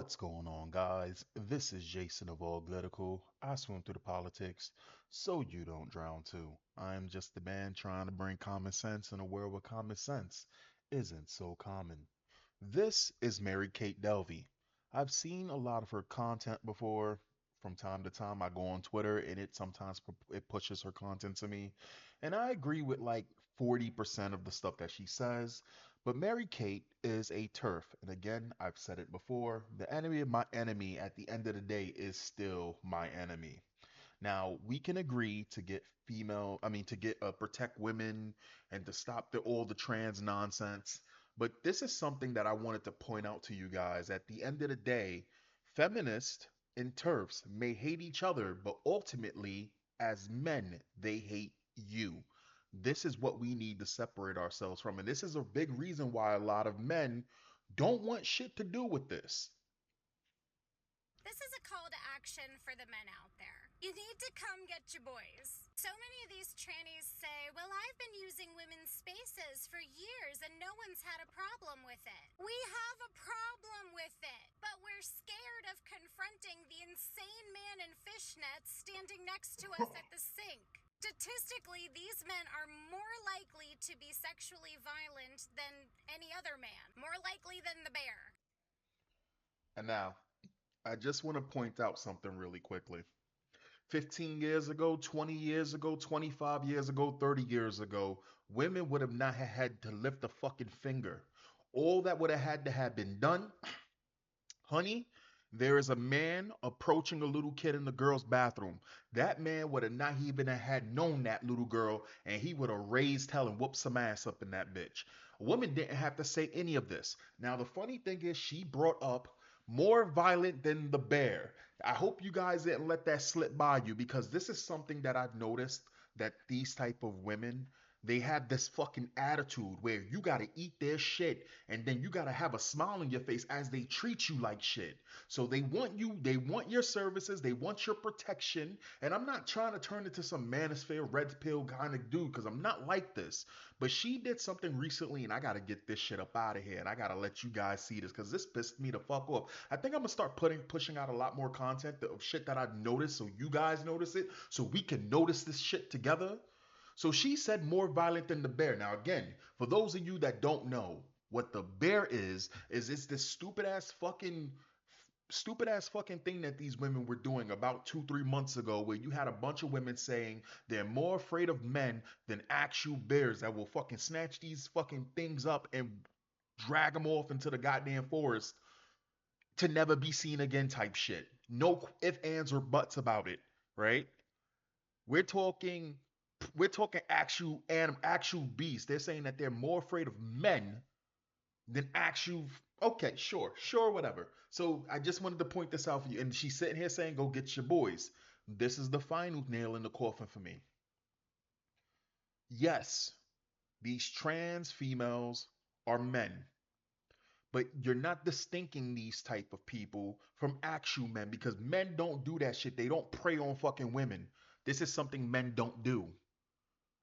What's going on, guys? This is Jason of Auglitical. I swim through the politics so you don't drown too. I am just the man trying to bring common sense in a world where common sense isn't so common. This is Mary Kate Delvey. I've seen a lot of her content before. From time to time, I go on Twitter and it sometimes it pushes her content to me, and I agree with like 40% of the stuff that she says. But Mary Kate is a turf, and again, I've said it before. The enemy of my enemy, at the end of the day, is still my enemy. Now, we can agree to get to get protect women and to stop all the trans nonsense. But this is something that I wanted to point out to you guys. At the end of the day, feminists and TERFs may hate each other, but ultimately, as men, they hate you. This is what we need to separate ourselves from. And this is a big reason why a lot of men don't want shit to do with this. This is a call to action for the men out there. You need to come get your boys. So many of these trannies say, well, I've been using women's spaces for years and no one's had a problem with it. We have a problem with it, but we're scared of confronting the insane man in fishnets standing next to us at the sink. Statistically, these men are more likely to be sexually violent than any other man, more likely than the bear. And now, I just want to point out something really quickly. 15 years ago, 20 years ago, 25 years ago, 30 years ago, women would have not had to lift a fucking finger. All that would have had to have been done, honey, there is a man approaching a little kid in the girl's bathroom. That man would have not even had known that little girl, and he would have raised hell and whooped some ass up in that bitch. A woman didn't have to say any of this. Now, the funny thing is, she brought up more violent than the bear. I hope you guys didn't let that slip by you because this is something that I've noticed that these type of women, they have this fucking attitude where you gotta eat their shit and then you gotta have a smile on your face as they treat you like shit. So they want you, they want your services, they want your protection. And I'm not trying to turn into some manosphere red pill kind of dude because I'm not like this. But she did something recently and I gotta get this shit up out of here and I gotta let you guys see this because this pissed me the fuck off. I think I'm gonna start pushing out a lot more content of shit that I've noticed so you guys notice it so we can notice this shit together. So she said more violent than the bear. Now, again, for those of you that don't know, what the bear is it's this stupid ass fucking thing that these women were doing about 2, 3 months ago, where you had a bunch of women saying they're more afraid of men than actual bears that will fucking snatch these fucking things up and drag them off into the goddamn forest to never be seen again type shit. No ifs, ands, or buts about it, right? We're talking we're talking actual beasts. They're saying that they're more afraid of men than actual. Okay, sure, whatever. So I just wanted to point this out for you. And she's sitting here saying, "Go get your boys." This is the final nail in the coffin for me. Yes, these trans females are men, but you're not distinguishing these type of people from actual men because men don't do that shit. They don't prey on fucking women. This is something men don't do.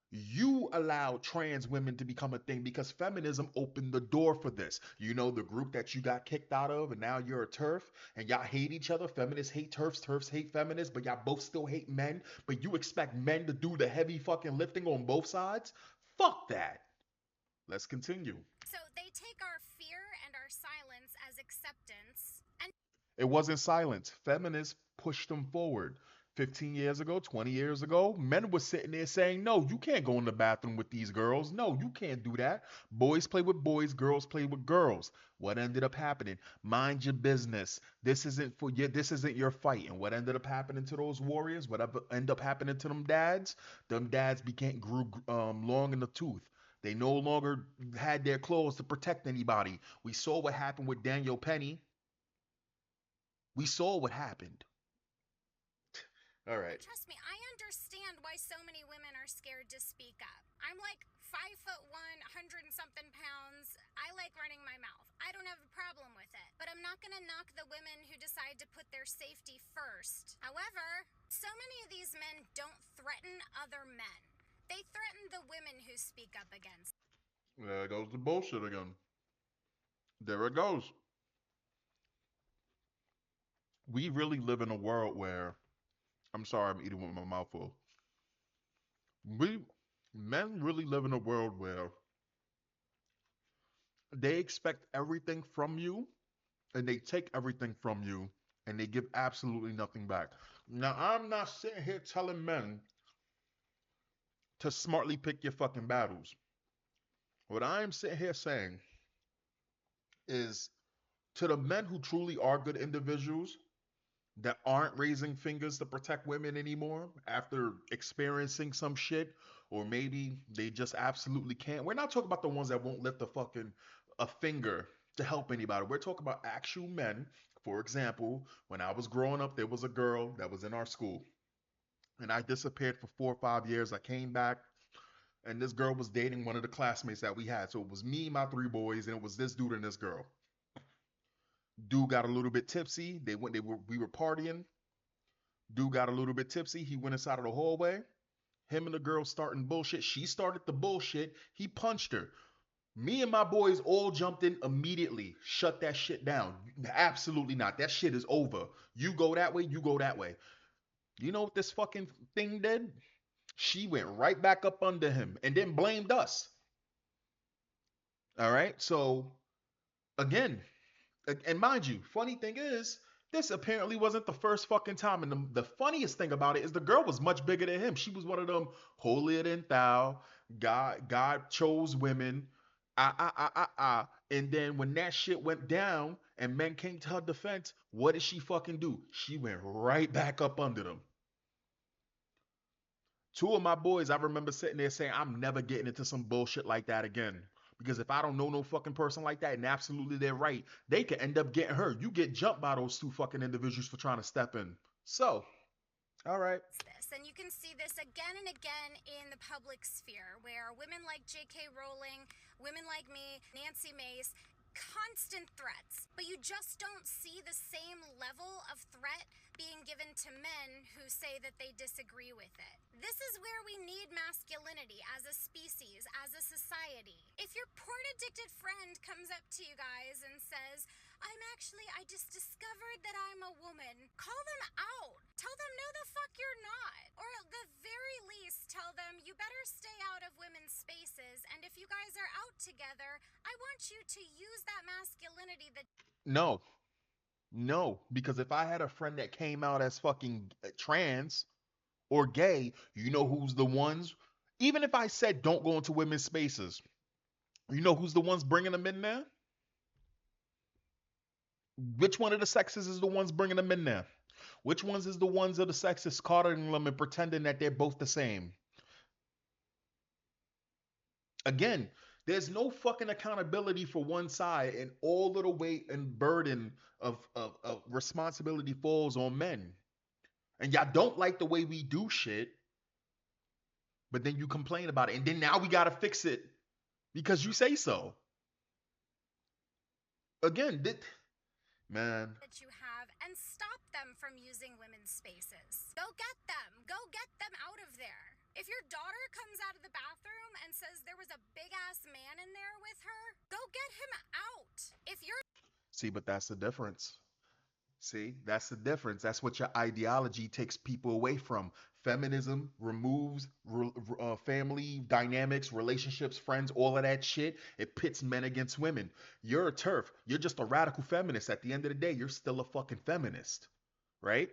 You allow trans women to become a thing because feminism opened the door for this. You know, the group that you got kicked out of, and now you're a TERF, and y'all hate each other. Feminists hate TERFs, TERFs hate feminists, but y'all both still hate men. But you expect men to do the heavy fucking lifting on both sides? Fuck that. Let's continue. So they take our fear and our silence as acceptance. And It wasn't silence. Feminists pushed them forward. 15 years ago, 20 years ago, men were sitting there saying, no, you can't go in the bathroom with these girls. No, you can't do that. Boys play with boys, girls play with girls. What ended up happening? Mind your business. This isn't your fight. And what ended up happening to those warriors? Whatever ended up happening to them dads? Them dads became grew long in the tooth. They no longer had their clothes to protect anybody. We saw what happened with Daniel Penny. We saw what happened. All right. trust me, I understand why so many women are scared to speak up. I'm like 5'1", 100 and something pounds. I like running my mouth. I don't have a problem with it. But I'm not gonna knock the women who decide to put their safety first. However, so many of these men don't threaten other men. They threaten the women who speak up against. There goes the bullshit again. There it goes. We really live in a world where, I'm sorry, I'm eating with my mouth full. We Men really live in a world where they expect everything from you and they take everything from you and they give absolutely nothing back. Now, I'm not sitting here telling men to smartly pick your fucking battles. What I am sitting here saying is to the men who truly are good individuals that aren't raising fingers to protect women anymore after experiencing some shit, or maybe they just absolutely can't. We're not talking about the ones that won't lift a finger to help anybody. We're talking about actual men. For example, when I was growing up, there was a girl that was in our school, and I disappeared for 4 or 5 years. I came back, and this girl was dating one of the classmates that we had. So it was me, my three boys, and it was this dude and this girl. Dude got a little bit tipsy. We were partying. Dude got a little bit tipsy. He went inside of the hallway. Him and the girl starting bullshit. She started the bullshit. He punched her. Me and my boys all jumped in immediately. Shut that shit down. Absolutely not. That shit is over. You go that way, you go that way. You know what this fucking thing did? She went right back up under him and then blamed us. All right. So, again, and mind you, funny thing is, this apparently wasn't the first fucking time. And the funniest thing about it is the girl was much bigger than him. She was one of them holier than thou. God chose women. And then when that shit went down and men came to her defense, what did she fucking do? She went right back up under them. Two of my boys, I remember sitting there saying, I'm never getting into some bullshit like that again. Because if I don't know no fucking person like that, and absolutely they're right, they could end up getting hurt. You get jumped by those two fucking individuals for trying to step in. So, all right. This, and you can see this again and again in the public sphere, where women like J.K. Rowling, women like me, Nancy Mace, constant threats, but you just don't see the same level of threat being given to men who say that they disagree with it. This is where we need masculinity as a species, as a society. If your porn addicted friend comes up to you guys and says, I just discovered that I'm a woman. Call them out. Tell them, no, the fuck you're not. Or at the very least, tell them, you better stay out of women's spaces. And if you guys are out together, I want you to use that masculinity that. No, no, because if I had a friend that came out as fucking trans or gay, you know who's the ones? Even if I said don't go into women's spaces, you know who's the ones bringing them in there? Which one of the sexes is the ones bringing them in there? Which ones is the ones of the sexes coddling them and pretending that they're both the same? Again, there's no fucking accountability for one side, and all of the weight and burden of responsibility falls on men. And y'all don't like the way we do shit, but then you complain about it. And then now we gotta fix it because you say so. Again, man. that you have and stop them from using women's spaces. Go get them. Go get them out of there. If your daughter comes out of the bathroom and says there was a big ass man in there with her, go get him out. If you're. See, but that's the difference. See, that's the difference. That's what your ideology takes people away from. Feminism removes family dynamics, relationships, friends, all of that shit. It pits men against women. You're a turf. You're just a radical feminist. At the end of the day, you're still a fucking feminist, right?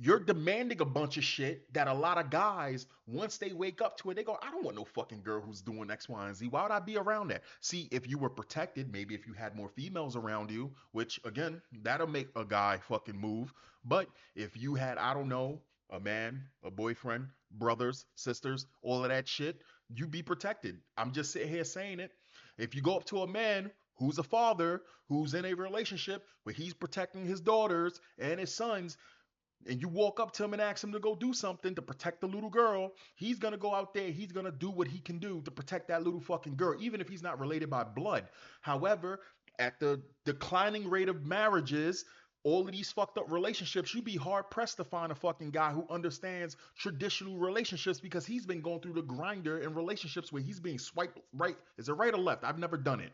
You're demanding a bunch of shit that a lot of guys, once they wake up to it, they go, I don't want no fucking girl who's doing X, Y, and Z. Why would I be around that? See, if you were protected, maybe if you had more females around you, which again, that'll make a guy fucking move. But if you had, I don't know, a man, a boyfriend, brothers, sisters, all of that shit, you'd be protected. I'm just sitting here saying it. If you go up to a man who's a father, who's in a relationship where he's protecting his daughters and his sons, and you walk up to him and ask him to go do something to protect the little girl, he's gonna go out there, he's gonna do what he can do to protect that little fucking girl, even if he's not related by blood. However, at the declining rate of marriages, all of these fucked up relationships, you'd be hard pressed to find a fucking guy who understands traditional relationships because he's been going through the grinder in relationships where he's being swiped right. Is it right or left? I've never done it.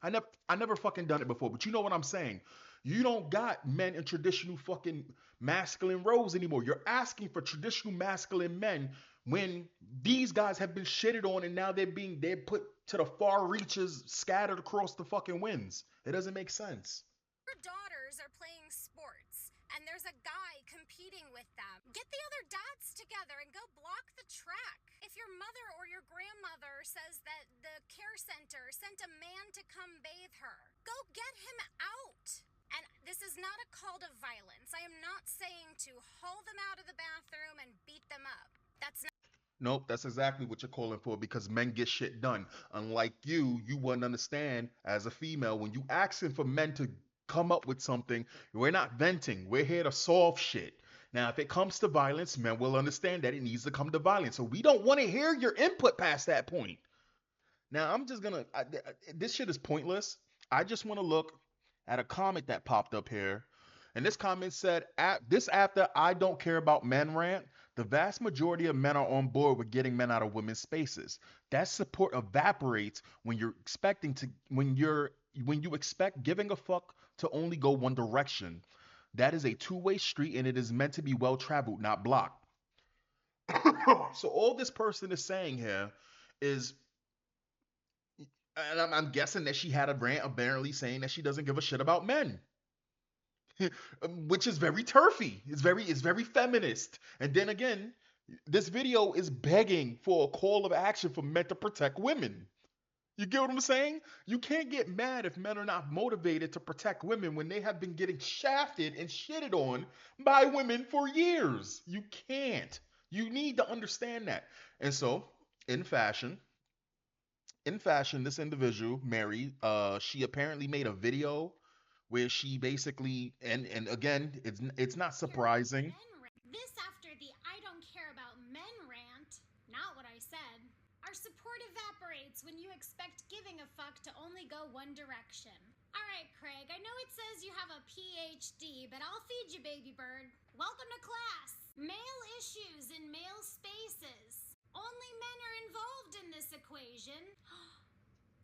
I never fucking done it before, but you know what I'm saying. You don't got men in traditional fucking masculine roles anymore. You're asking for traditional masculine men when these guys have been shitted on and now they're put to the far reaches, scattered across the fucking winds. It doesn't make sense. Your daughters are playing sports and there's a guy competing with them. Get the other dads together and go block the track. If your mother or your grandmother says that the care center sent a man to come bathe her, go get him out. And this is not a call to violence. I am not saying to haul them out of the bathroom and beat them up. That's not. Nope, that's exactly what you're calling for because men get shit done. Unlike you wouldn't understand as a female when you asking for men to come up with something. We're not venting. We're here to solve shit. Now, if it comes to violence, men will understand that it needs to come to violence. So we don't want to hear your input past that point. Now, I'm just gonna. This shit is pointless. I just want to look at a comment that popped up here, and this comment said, "This after I don't care about men rant. The vast majority of men are on board with getting men out of women's spaces. That support evaporates when you expect giving a fuck to only go one direction. That is a two-way street, and it is meant to be well traveled, not blocked." So all this person is saying here is and I'm guessing that she had a rant apparently saying that she doesn't give a shit about men, which is very turfy. It's very feminist. And then again, this video is begging for a call of action for men to protect women. You get what I'm saying? You can't get mad if men are not motivated to protect women when they have been getting shafted and shitted on by women for years. You can't. You need to understand that. And so, in fashion, this individual, Mary, she apparently made a video where she basically and again, it's not surprising. This after the I don't care about men rant. Not what I said. Our support evaporates when you expect giving a fuck to only go one direction. Alright, Craig, I know it says you have a PhD, but I'll feed you, baby bird. Welcome to class. Male issues in male spaces. Only men are involved in this equation.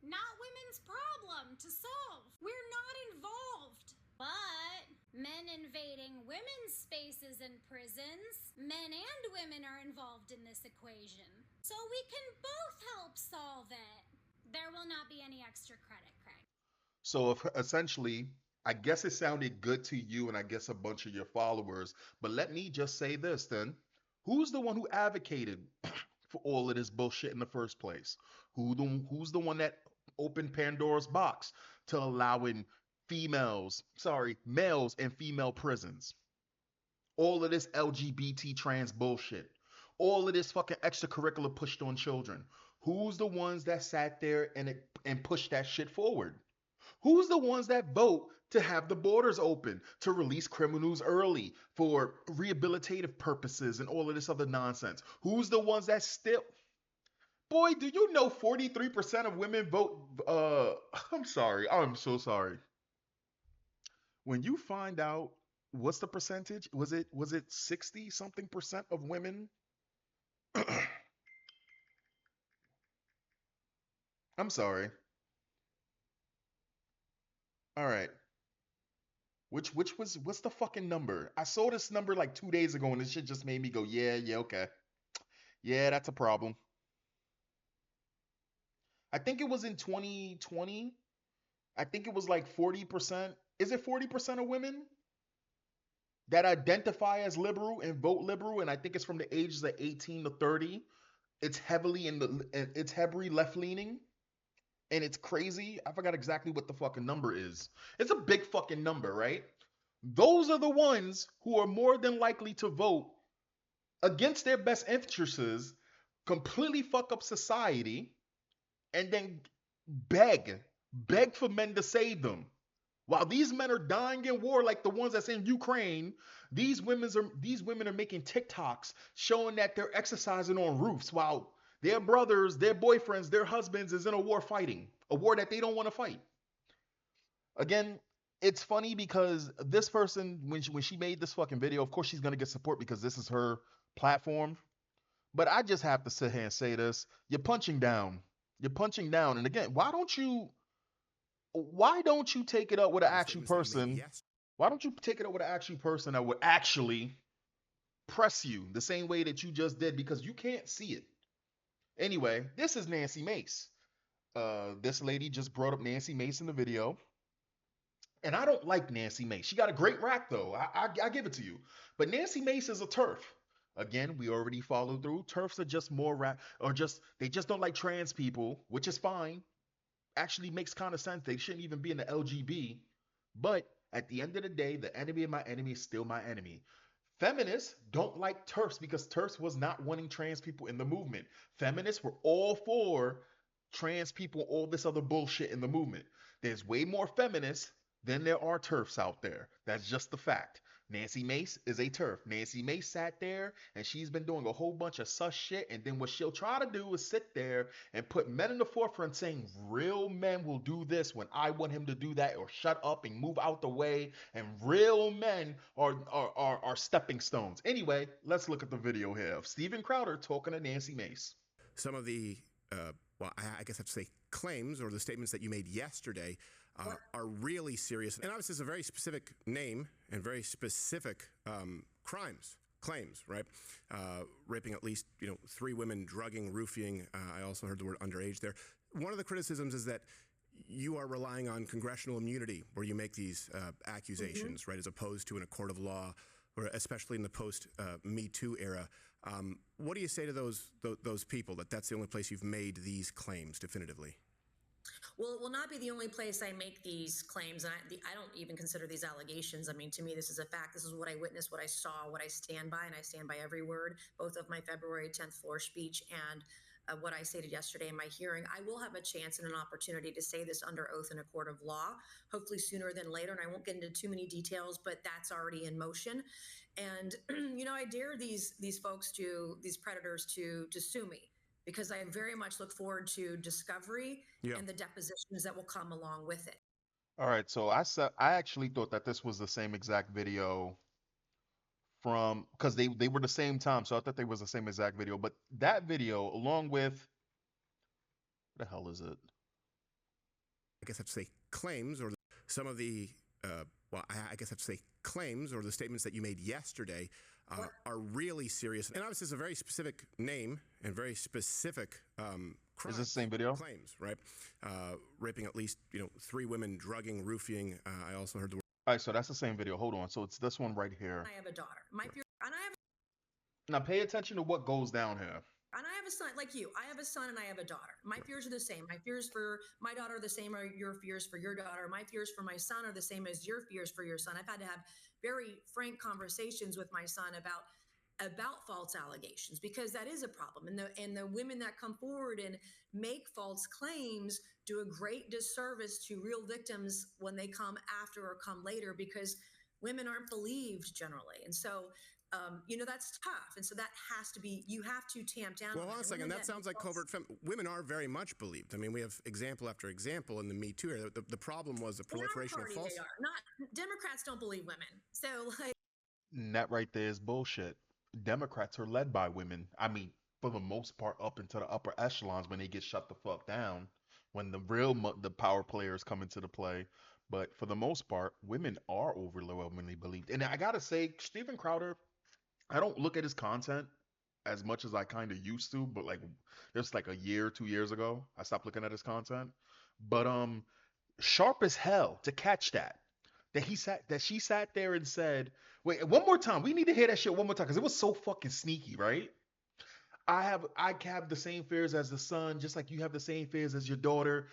Not women's problem to solve. We're not involved. But men invading women's spaces and prisons, men and women are involved in this equation. So we can both help solve it. There will not be any extra credit, Craig. So if, essentially, I guess it sounded good to you and I guess a bunch of your followers, but let me just say this then. Who's the one who advocated for all of this bullshit in the first place? Who's the one that opened Pandora's box to allowing males and female prisons? All of this LGBT trans bullshit. All of this fucking extracurricular pushed on children. Who's the ones that sat there and pushed that shit forward? Who's the ones that vote to have the borders open, to release criminals early for rehabilitative purposes and all of this other nonsense? Who's the ones that still. Boy, do you know 43% of women vote? I'm sorry. I'm so sorry. When you find out what's the percentage, was it 60 something percent of women? I'm sorry. All right. Which was what's the fucking number? I saw this number like 2 days ago and this shit just made me go, yeah, yeah, okay. Yeah, that's a problem. I think it was in 2020. I think it was like 40%. Is it 40% of women that identify as liberal and vote liberal? And I think it's from the ages of 18 to 30. It's heavily left leaning and it's crazy. I forgot exactly what the fucking number is. It's a big fucking number, right? Those are the ones who are more than likely to vote against their best interests, completely fuck up society, and then beg, beg for men to save them. While these men are dying in war, like the ones that's in Ukraine, these women are making TikToks showing that they're exercising on roofs while their brothers, their boyfriends, their husbands is in a war fighting, a war that they don't want to fight. Again, it's funny because this person, when she made this fucking video, of course she's gonna get support because this is her platform. But I just have to sit here and say this: you're punching down. You're punching down. And again, why don't you take it up with an actual person Why don't you take it up with an actual person that would actually press you the same way that you just did because you can't see it. Anyway, this is Nancy Mace. This lady just brought up Nancy Mace in the video. And I don't like Nancy Mace. She got a great rack though. I give it to you. But Nancy Mace is a turf. Again, we already followed through. Turfs are just more rap or just they just don't like trans people, which is fine. Actually makes kind of sense. They shouldn't even be in the LGB. But at the end of the day, the enemy of my enemy is still my enemy. Feminists don't like TERFs because TERFs was not wanting trans people in the movement. Feminists were all for trans people, all this other bullshit in the movement. There's way more feminists than there are TERFs out there. That's just the fact. Nancy Mace is a TERF. Nancy Mace sat there and she's been doing a whole bunch of sus shit. And then what she'll try to do is sit there and put men in the forefront saying real men will do this when I want him to do that, or shut up and move out the way, and real men are stepping stones. Anyway, let's look at the video here of Steven Crowder talking to Nancy Mace. Some of the, well, I guess I have to say claims or the statements that you made yesterday are really serious. And obviously, it's a very specific name and very specific claims, right? Raping at least, 3 women, drugging, roofing. I also heard the word underage there. One of the criticisms is that you are relying on congressional immunity where you make these accusations, right, as opposed to in a court of law, or especially in the post Me Too era. What do you say to those people that that's the only place you've made these claims definitively? Well, it will not be the only place I make these claims. And I don't even consider these allegations. I mean, to me, this is a fact. This is what I witnessed, what I saw, what I stand by, and I stand by every word, both of my February 10th floor speech and what I stated yesterday in my hearing. I will have a chance and an opportunity to say this under oath in a court of law, hopefully sooner than later. And I won't get into too many details, but that's already in motion. And I dare these folks these predators to sue me, because I very much look forward to discovery and the depositions that will come along with it. All right, so I actually thought that this was the same exact video from because they were the same time, so I thought they was the same exact video. But that video, along with what the hell is it? I guess I have to say claims or some of the, well, I guess I have to say claims or the statements that you made yesterday are really serious. And obviously, it's a very specific name and very specific Is this the same video? Claims, right? Raping at least, 3 women, drugging, roofing. I also heard the word. All right, so that's the same video. Hold on. So it's this one right here. I have a daughter. Now pay attention to what goes down here. And I have a son, like you. I have a son and I have a daughter. My fears are the same. My fears for my daughter are the same as your fears for your daughter. My fears for my son are the same as your fears for your son. I've had to have very frank conversations with my son about false allegations, because that is a problem. And the women that come forward and make false claims do a great disservice to real victims when they come after or come later, because women aren't believed generally. And so that's tough. And so that has to be, you have to tamp down. Well, hold on a second. That sounds like covert women are very much believed. I mean, we have example after example in the Me Too era. The problem was the proliferation of false. They are. Not Democrats don't believe women. So that right there is bullshit. Democrats are led by women. I mean, for the most part, up into the upper echelons when they get shut the fuck down, when the power players come into the play. But for the most part, women are overwhelmingly believed. And I gotta say, Steven Crowder, I don't look at his content as much as I kind of used to, but like just like a year, 2 years ago, I stopped looking at his content. But sharp as hell to catch that she sat there and said, wait, one more time. We need to hear that shit one more time because it was so fucking sneaky, right? I have the same fears as the son, just like you have the same fears as your daughter.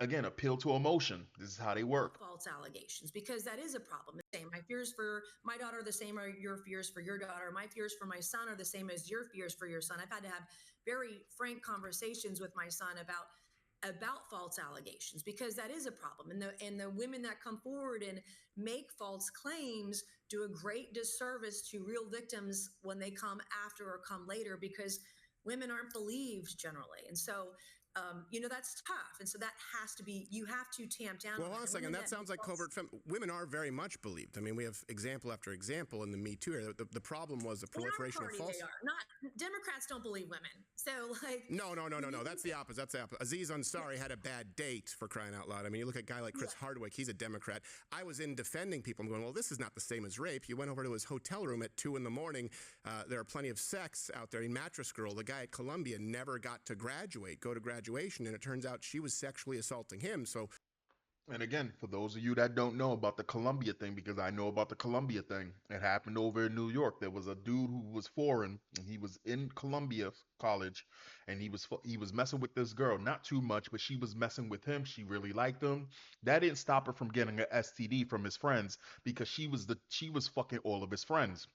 Again, appeal to emotion. This is how they work. False allegations, because that is a problem. My fears for my daughter are the same as your fears for your daughter. My fears for my son are the same as your fears for your son. I've had to have very frank conversations with my son about false allegations, because that is a problem. And the women that come forward and make false claims do a great disservice to real victims when they come after or come later, because women aren't believed generally. And so That's tough. And so that has to be, you have to tamp down. Well, on hold on a that. second. That sounds like covert women are very much believed. I mean, we have example after example in the Me Too era. The problem was the proliferation of false. They are not. Democrats don't believe women. So No. That's the opposite. That's the opposite. Aziz Ansari had a bad date, for crying out loud. I mean, you look at a guy like Chris Hardwick. He's a Democrat. I was in defending people. I'm going, well, this is not the same as rape. You went over to his hotel room at 2 a.m. There are plenty of sex out there. Mattress Girl, the guy at Columbia, never got to go to graduation, and it turns out she was sexually assaulting him. So, And again, for those of you that don't know about the Columbia thing, because I know about the Columbia thing, it happened over in New York. There was a dude who was foreign, and he was in Columbia College, and he was messing with this girl, not too much, but she was messing with him. She really liked him. That didn't stop her from getting an STD from his friends because she was fucking all of his friends.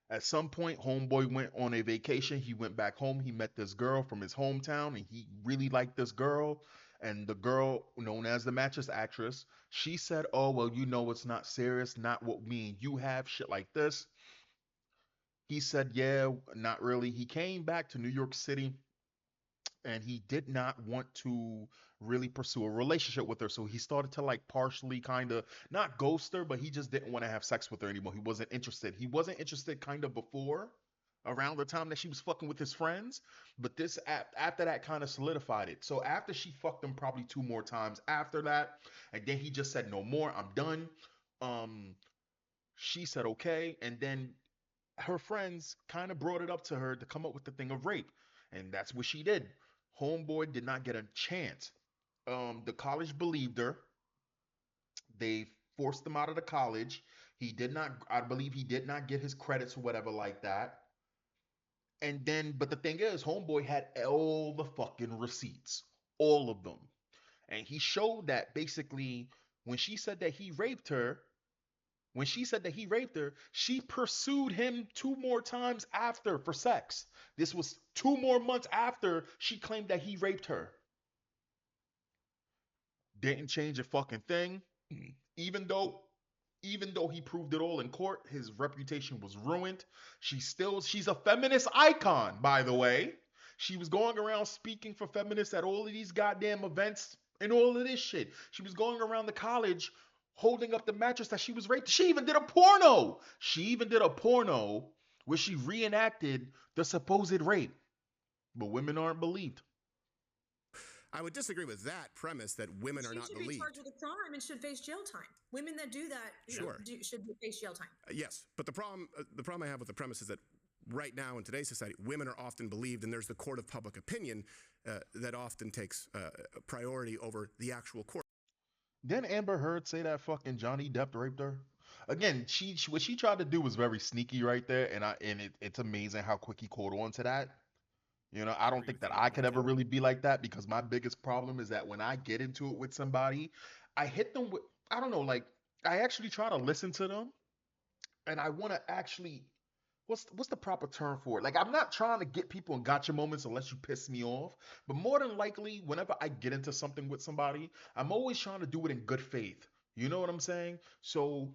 At some point, homeboy went on a vacation. He went back home. He met this girl from his hometown, and he really liked this girl. And the girl, known as the mattress actress, she said, "Oh, well, it's not serious, not what me and you have, shit like this." He said, "Yeah, not really." He came back to New York City and he did not want to really pursue a relationship with her. So he started to like partially kind of not ghost her, but he just didn't want to have sex with her anymore. He wasn't interested. He wasn't interested kind of before around the time that she was fucking with his friends, but this after that kind of solidified it. So after she fucked him probably 2 more times after that, and then he just said no more, I'm done. Um she said okay, and then her friends kind of brought it up to her to come up with the thing of rape, and that's what she did. Homeboy did not get a chance. The college believed her. They forced him out of the college. He did not, I believe, he did not get his credits or whatever like that. And then, but the thing is, Homeboy had all the fucking receipts, all of them, and he showed that basically when she said that he raped her, when she said that he raped her, she pursued him 2 more times after for sex. This was 2 more months after she claimed that he raped her. Didn't change a fucking thing. Even though even though he proved it all in court, his reputation was ruined. She's a feminist icon, by the way. She was going around speaking for feminists at all of these goddamn events and all of this shit. She was going around the college holding up the mattress that she was raped. She even did a porno. She even did a porno where she reenacted the supposed rape. But women aren't believed. I would disagree with that premise that women are not should believed. be charged with a crime and should face jail time. Women that do that should face jail time. Yes, but the problem I have with the premise is that right now in today's society, women are often believed, and there's the court of public opinion that often takes priority over the actual court. Didn't Amber Heard say that fucking Johnny Depp raped her? Again, she what she tried to do was very sneaky right there, and it's amazing how quick he caught on to that. I don't think that I could ever really be like that because my biggest problem is that when I get into it with somebody, I hit them with, I don't know, like I actually try to listen to them and I want to actually, what's the proper term for it? Like I'm not trying to get people in gotcha moments unless you piss me off, but more than likely, whenever I get into something with somebody, I'm always trying to do it in good faith. You know what I'm saying? So,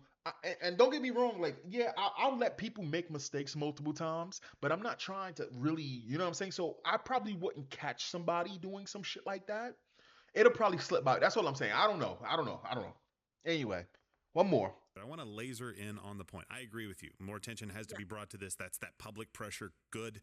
and don't get me wrong, like, yeah, I'll let people make mistakes multiple times, but I'm not trying to really, you know what I'm saying? So, I probably wouldn't catch somebody doing some shit like that. It'll probably slip by. That's what I'm saying. I don't know. Anyway, one more. But I want to laser in on the point. I agree with you. More attention has to be brought to this. That's that public pressure. Good.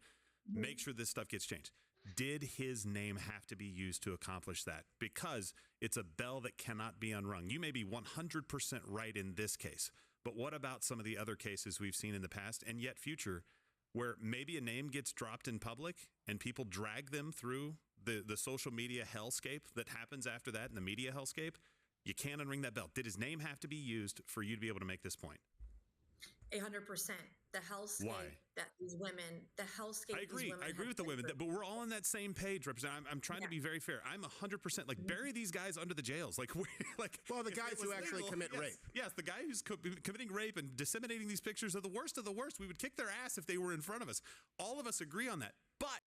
Make sure this stuff gets changed. Did his name have to be used to accomplish that? Because it's a bell that cannot be unrung. You may be 100% right in this case, but what about some of the other cases we've seen in the past and yet future where maybe a name gets dropped in public and people drag them through the social media hellscape that happens after that in the media hellscape? You can't unring that bell. Did his name have to be used for you to be able to make this point? 100%. The hellscape that these women, the hellscape. I agree. I agree with the women, but we're all on that same page, Representative. I'm trying to be very fair. I'm 100% like bury these guys under the jails. Well, the guys who actually commit rape. Yes, the guy who's committing rape and disseminating these pictures of the worst of the worst. We would kick their ass if they were in front of us. All of us agree on that. But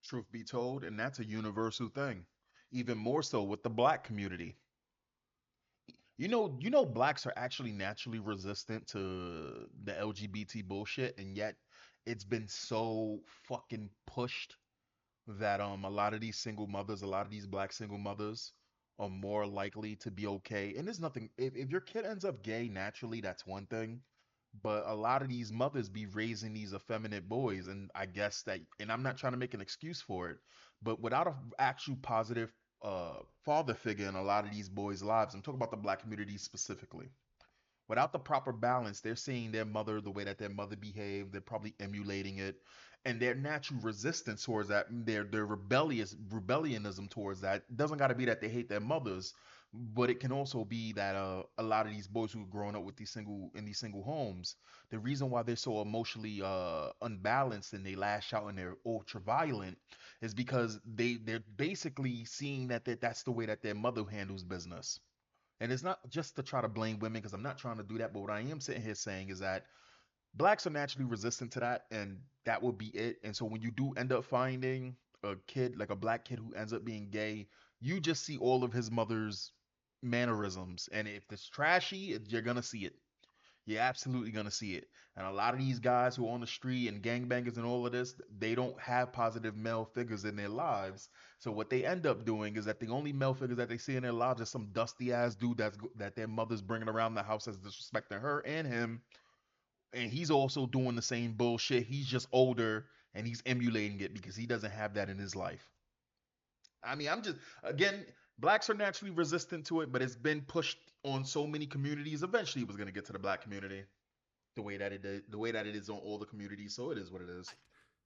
Truth be told, and that's a universal thing, even more so with the black community. Blacks are actually naturally resistant to the LGBT bullshit, and yet it's been so fucking pushed. that a lot of these single mothers, a lot of these black single mothers are more likely to be okay. And there's nothing if your kid ends up gay naturally, that's one thing. But a lot of these mothers be raising these effeminate boys, and I guess that, and I'm not trying to make an excuse for it, but without a actual positive father figure in a lot of these boys' lives, I'm talking about the black community specifically. Without the proper balance, they're seeing their mother the way that their mother behaved. They're probably emulating it, and their natural resistance towards that, their rebellionism towards that, doesn't got to be that they hate their mothers, but it can also be that a lot of these boys who are growing up with these single homes, the reason why they're so emotionally unbalanced and they lash out and they're ultra violent is because they're basically seeing that's the way that their mother handles business. And it's not just to try to blame women, because I'm not trying to do that. But what I am sitting here saying is that blacks are naturally resistant to that, and that would be it. And so when you do end up finding a kid, like a black kid who ends up being gay, you just see all of his mother's mannerisms. And if it's trashy, you're going to see it. You're absolutely gonna see it. And a lot of these guys who are on the street and gangbangers and all of this, they don't have positive male figures in their lives. So what they end up doing is that the only male figures that they see in their lives is some dusty ass dude that their mother's bringing around the house that's disrespecting her and him. And he's also doing the same bullshit. He's just older and he's emulating it because he doesn't have that in his life. I mean, I'm just again, blacks are naturally resistant to it, but it's been pushed on so many communities. Eventually, it was gonna get to the black community the way that it is on all the communities. So it is what it is.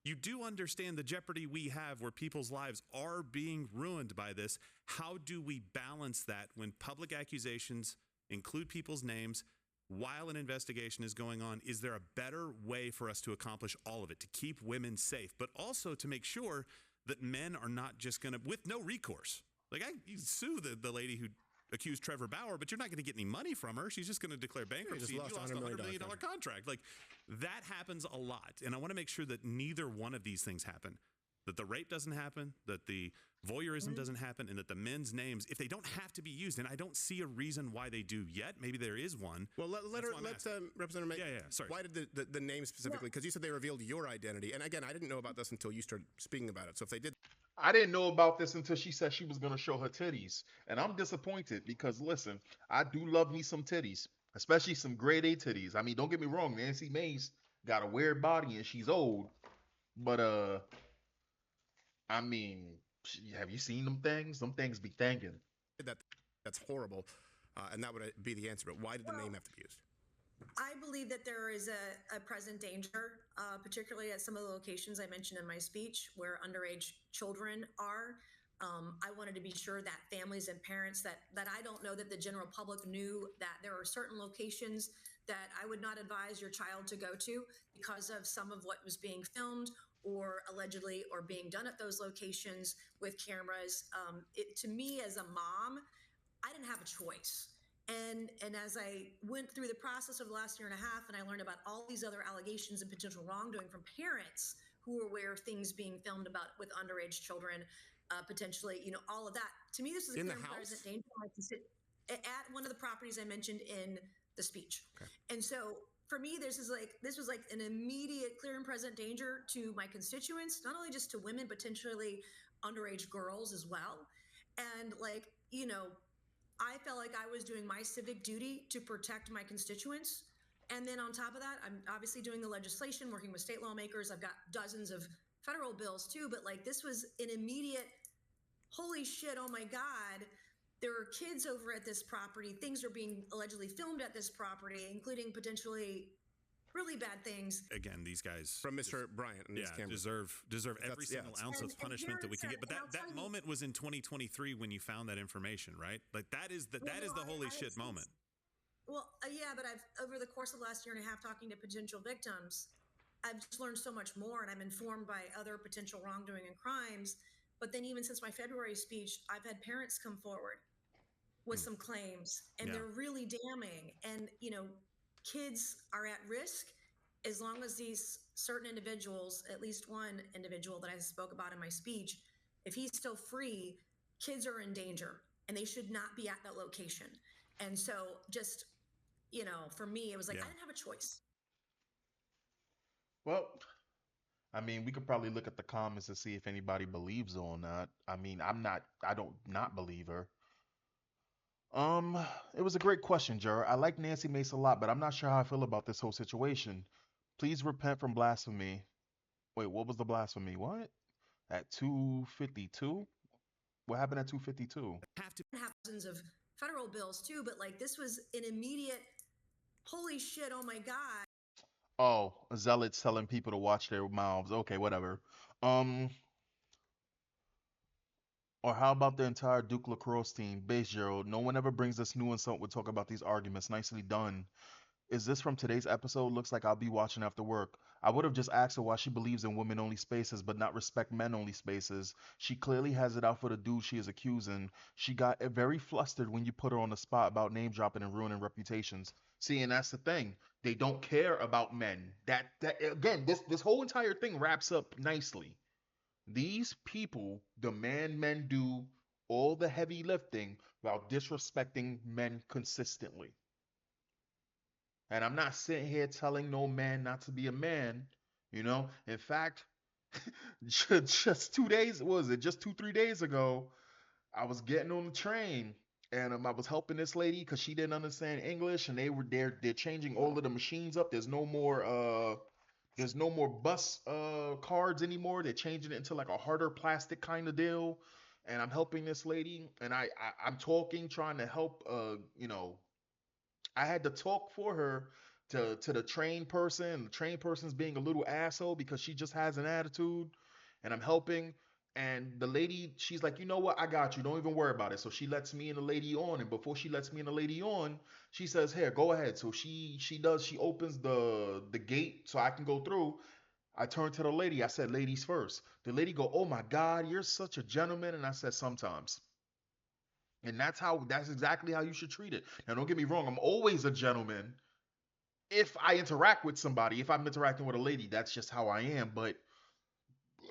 You do understand the jeopardy we have where people's lives are being ruined by this. How do we balance that when public accusations include people's names while an investigation is going on? Is there a better way for us to accomplish all of it, to keep women safe, but also to make sure that men are not just going to, with no recourse? Like, you sue the lady who accused Trevor Bauer, but you're not going to get any money from her. She's just going to declare bankruptcy. Yeah, You lost a $100 million contract. Like, that happens a lot. And I want to make sure that neither one of these things happen. That the rape doesn't happen, that the voyeurism doesn't happen, and that the men's names, if they don't have to be used, and I don't see a reason why they do yet. Maybe there is one. Well, let Representative make. Yeah. Sorry. Why did the name specifically? Because you said they revealed your identity, and again, I didn't know about this until you started speaking about it. So if they did, I didn't know about this until she said she was gonna show her titties, and I'm disappointed because listen, I do love me some titties, especially some grade A titties. I mean, don't get me wrong, Nancy Mace got a weird body and she's old, but I mean, have you seen them things? Them things be thinking. that that's horrible, and that would be the answer. But why did the name have to be used? I believe that there is a present danger, particularly at some of the locations I mentioned in my speech where underage children are. I wanted to be sure that families and parents that I don't know that the general public knew that there are certain locations that I would not advise your child to go to because of some of what was being filmed or allegedly or being done at those locations with cameras. To me as a mom, I didn't have a choice. And as I went through the process of the last year and a half, and I learned about all these other allegations and potential wrongdoing from parents who were aware of things being filmed about with underage children, potentially, all of that. To me, this is a clear and present danger. At one of the properties I mentioned in the speech, okay. And so for me, this was like an immediate, clear and present danger to my constituents, not only just to women, potentially underage girls as well, and I felt like I was doing my civic duty to protect my constituents. And then on top of that, I'm obviously doing the legislation, working with state lawmakers. I've got dozens of federal bills too, but this was an immediate, holy shit, oh my God, there are kids over at this property. Things are being allegedly filmed at this property, including potentially really bad things. Again, these guys from Mr. Bryant and deserve every single ounce of punishment that we can get. But that moment was in 2023 when you found that information, right? Like that is the holy shit moment. Well, yeah, but I've over the course of the last year and a half talking to potential victims, I've just learned so much more, and I'm informed by other potential wrongdoing and crimes. But then even since my February speech, I've had parents come forward with some claims, and they're really damning. And kids are at risk as long as these certain individuals, at least one individual that I spoke about in my speech, if he's still free, kids are in danger and they should not be at that location. And so just, for me, it was like, I didn't have a choice. Well, I mean, we could probably look at the comments to see if anybody believes her or not. I mean, I don't not believe her. Um, it was a great question, Jer. I like Nancy Mace a lot, but I'm not sure how I feel about this whole situation. Please repent from blasphemy. Wait, what was the blasphemy? What? At 252? What happened at 252? Have to Have thousands of federal bills too, but like this was an immediate, holy shit, oh my God. Oh, zealots telling people to watch their mouths. Okay, whatever. Um, or how about the entire Duke Lacrosse team? Base Gerald. No one ever brings us new insult would talk about these arguments. Nicely done. Is this from today's episode? Looks like I'll be watching after work. I would have just asked her why she believes in women only spaces but not respect men only spaces. She clearly has it out for the dude she is accusing. She got very flustered when you put her on the spot about name dropping and ruining reputations. See, and that's the thing. They don't care about men. That again, this whole entire thing wraps up nicely. These people demand men do all the heavy lifting while disrespecting men consistently. And I'm not sitting here telling no man not to be a man. In fact, just 2 days, what was it? Just 3 days ago, I was getting on the train and I was helping this lady because she didn't understand English, and they're changing all of the machines up. There's no more bus cards anymore. They're changing it into like a harder plastic kind of deal. And I'm helping this lady, and I'm talking, trying to help. I had to talk for her to the trained person. The trained person's being a little asshole because she just has an attitude, and I'm helping. And the lady, she's like, you know what? I got you. Don't even worry about it. So she lets me and the lady on, and before she lets me and the lady on, she says, "Here, go ahead." So she opens the gate so I can go through. I turned to the lady. I said, "Ladies first." The lady go, "Oh my God, you're such a gentleman." And I said, "Sometimes." And that's exactly how you should treat it. Now, don't get me wrong. I'm always a gentleman if I interact with somebody. If I'm interacting with a lady, that's just how I am. But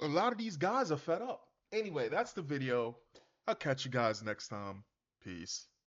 a lot of these guys are fed up. Anyway, that's the video. I'll catch you guys next time. Peace.